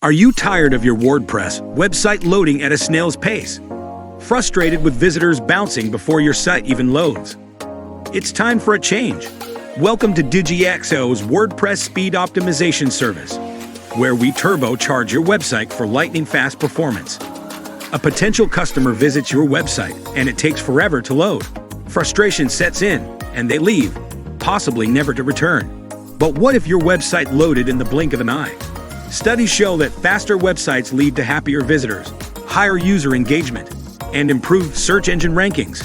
Are you tired of your WordPress website loading at a snail's pace? Frustrated with visitors bouncing before your site even loads? It's time for a change. Welcome to DigiXO's WordPress Speed Optimization Service, where we turbocharge your website for lightning-fast performance. A potential customer visits your website and it takes forever to load. Frustration sets in and they leave, possibly never to return. But what if your website loaded in the blink of an eye? Studies show that faster websites lead to happier visitors, higher user engagement, and improved search engine rankings.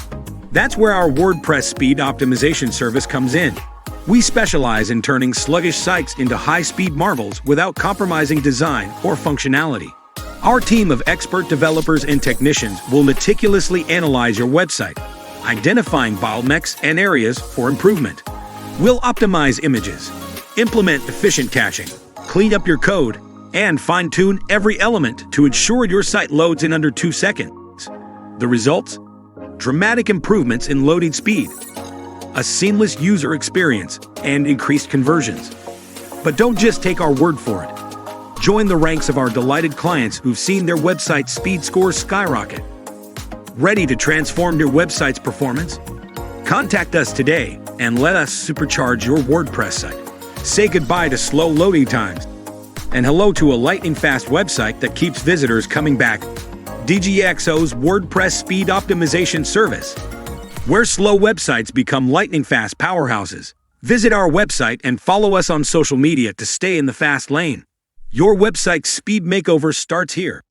That's where our WordPress Speed Optimization Service comes in. We specialize in turning sluggish sites into high-speed marvels without compromising design or functionality. Our team of expert developers and technicians will meticulously analyze your website, identifying bottlenecks and areas for improvement. We'll optimize images, implement efficient caching, clean up your code, and fine-tune every element to ensure your site loads in under 2 seconds. The results? Dramatic improvements in loading speed, a seamless user experience, and increased conversions. But don't just take our word for it. Join the ranks of our delighted clients who've seen their website speed scores skyrocket. Ready to transform your website's performance? Contact us today and let us supercharge your WordPress site. Say goodbye to slow loading times and hello to a lightning-fast website that keeps visitors coming back. DigiXO's WordPress Speed Optimization Service, where slow websites become lightning-fast powerhouses. Visit our website and follow us on social media to stay in the fast lane. Your website's speed makeover starts here.